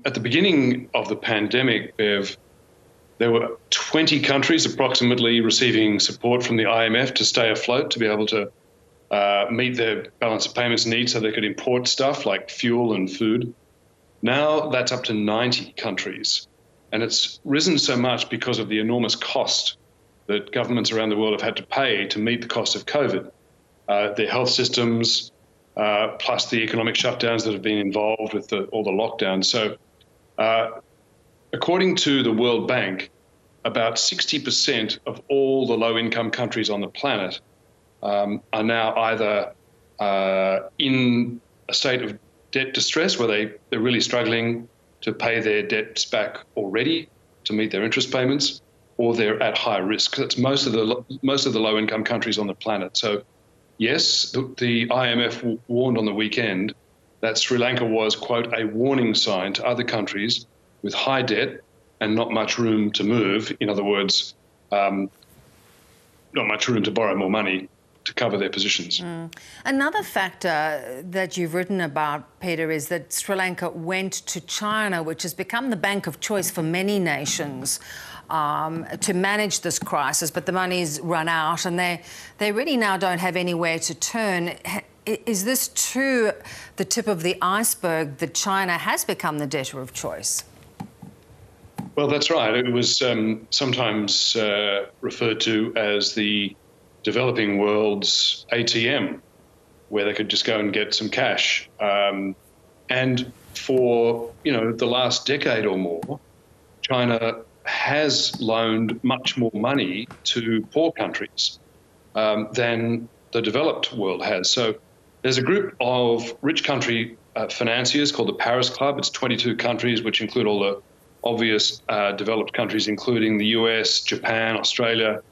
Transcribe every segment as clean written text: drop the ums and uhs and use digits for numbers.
at the beginning of the pandemic, Bev, there were 20 countries approximately receiving support from the IMF to stay afloat, to be able to meet their balance of payments needs so they could import stuff like fuel and food. Now that's up to 90 countries. And it's risen so much because of the enormous cost that governments around the world have had to pay to meet the cost of COVID. Their health systems, plus the economic shutdowns that have been involved with all the lockdowns. So according to the World Bank, about 60% of all the low-income countries on the planet are now either in a state of debt distress where they're really struggling to pay their debts back already to meet their interest payments, or they're at high risk. That's most of the low-income countries on the planet. So, yes, the IMF warned on the weekend that Sri Lanka was, quote, a warning sign to other countries with high debt and not much room to move. In other words, not much room to borrow more money to cover their positions. Another factor that you've written about, Peter, is that Sri Lanka went to China, which has become the bank of choice for many nations, to manage this crisis, but the money's run out and they really now don't have anywhere to turn. Is this too the tip of the iceberg that China has become the debtor of choice? Well, that's right. It was sometimes referred to as the developing world's ATM, where they could just go and get some cash. And for, the last decade or more, China has loaned much more money to poor countries than the developed world has. So there's a group of rich country financiers called the Paris Club. It's 22 countries, which include all the obvious developed countries, including the US, Japan, Australia.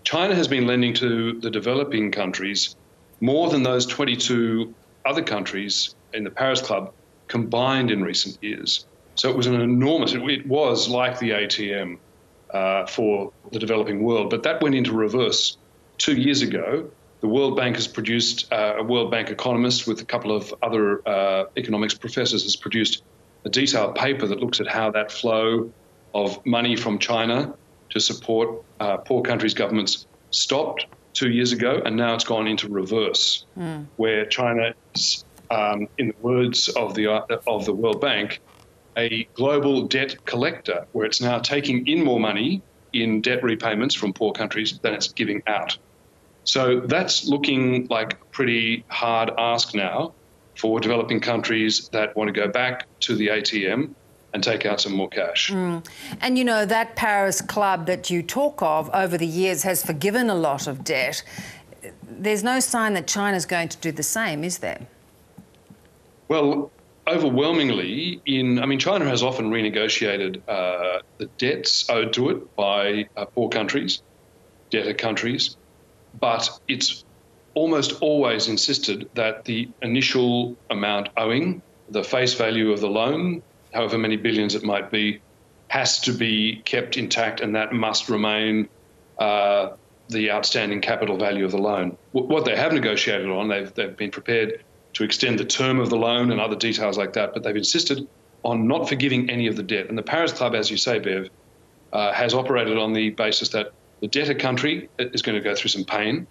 China has been lending to the developing countries more than those 22 other countries in the Paris Club combined in recent years. So it was it was like the ATM for the developing world, but that went into reverse 2 years ago. The World Bank has produced, a World Bank economist with a couple of other economics professors has produced a detailed paper that looks at how that flow of money from China to support poor countries' governments stopped 2 years ago, and now it's gone into reverse, where China is, in the words of the World Bank, a global debt collector, where it's now taking in more money in debt repayments from poor countries than it's giving out. So that's looking like a pretty hard ask now for developing countries that want to go back to the ATM and take out some more cash. And, that Paris Club that you talk of over the years has forgiven a lot of debt. There's no sign that China's going to do the same, is there? Well, overwhelmingly, China has often renegotiated the debts owed to it by poor countries, debtor countries, but it's almost always insisted that the initial amount owing, the face value of the loan, however many billions it might be, has to be kept intact, and that must remain the outstanding capital value of the loan. What they have negotiated on, they've been prepared to extend the term of the loan and other details like that, but they've insisted on not forgiving any of the debt. And the Paris Club, as you say, Bev, has operated on the basis that the debtor country is going to go through some pain.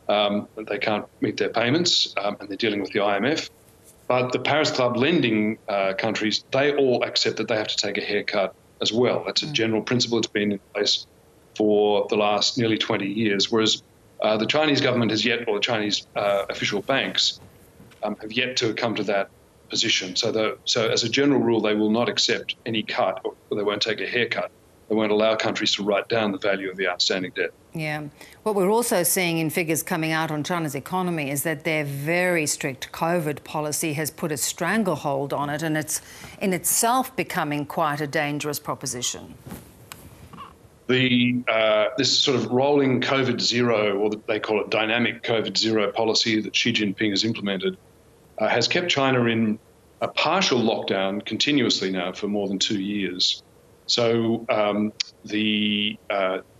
They can't meet their payments, and they're dealing with the IMF. But the Paris Club lending countries, they all accept that they have to take a haircut as well. That's a general principle that's been in place for the last nearly 20 years, whereas the Chinese government has yet, or the Chinese official banks, have yet to come to that position. So as a general rule, they will not accept any cut, or they won't take a haircut. They won't allow countries to write down the value of the outstanding debt. Yeah. What we're also seeing in figures coming out on China's economy is that their very strict COVID policy has put a stranglehold on it, and it's in itself becoming quite a dangerous proposition. This sort of rolling COVID zero, or they call it dynamic COVID zero policy that Xi Jinping has implemented, has kept China in a partial lockdown continuously now for more than 2 years. So the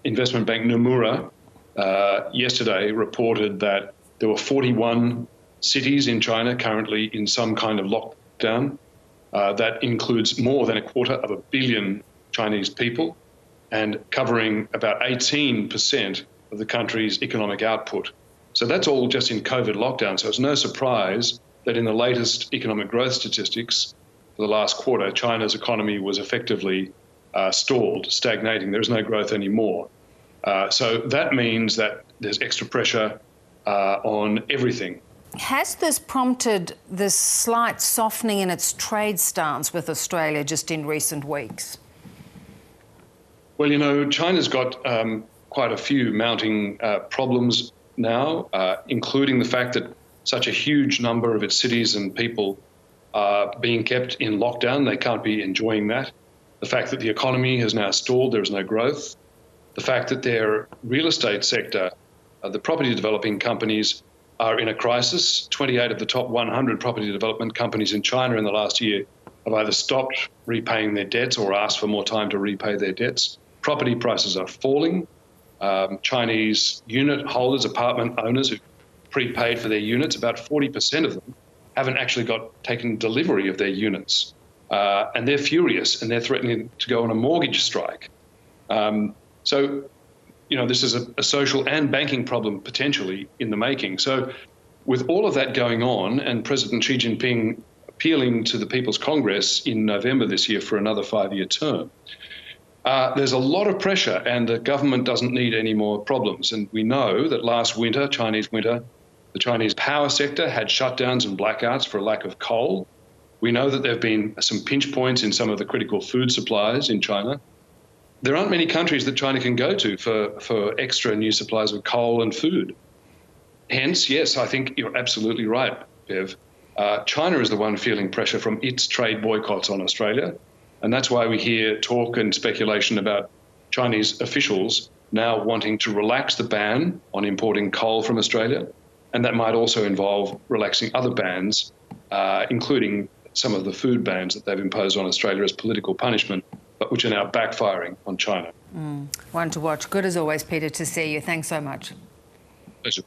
investment bank Nomura yesterday reported that there were 41 cities in China currently in some kind of lockdown. That includes more than 250 million Chinese people and covering about 18% of the country's economic output. So that's all just in COVID lockdown. So it's no surprise that in the latest economic growth statistics for the last quarter, China's economy was effectively stalled, stagnating. There's no growth anymore. So that means that there's extra pressure on everything. Has this prompted this slight softening in its trade stance with Australia just in recent weeks? Well, you know, China's got quite a few mounting problems now, including the fact that such a huge number of its cities and people are being kept in lockdown. They can't be enjoying that. The fact that the economy has now stalled, there is no growth. The fact that their real estate sector, the property developing companies, are in a crisis. 28 of the top 100 property development companies in China in the last year have either stopped repaying their debts or asked for more time to repay their debts. Property prices are falling. Chinese unit holders, apartment owners who prepaid for their units, about 40% of them haven't actually taken delivery of their units. And they're furious and they're threatening to go on a mortgage strike. So, you know, this is a social and banking problem potentially in the making. So with all of that going on and President Xi Jinping appealing to the People's Congress in November this year for another 5-year term, there's a lot of pressure and the government doesn't need any more problems. And we know that last winter, Chinese winter, the Chinese power sector had shutdowns and blackouts for a lack of coal. We know that there have been some pinch points in some of the critical food supplies in China. There aren't many countries that China can go to for extra new supplies of coal and food. Hence, yes, I think you're absolutely right, Bev. China is the one feeling pressure from its trade boycotts on Australia. And that's why we hear talk and speculation about Chinese officials now wanting to relax the ban on importing coal from Australia. And that might also involve relaxing other bans, including some of the food bans that they've imposed on Australia as political punishment, but which are now backfiring on China. One to watch. Good as always, Peter, to see you. Thanks so much. Pleasure.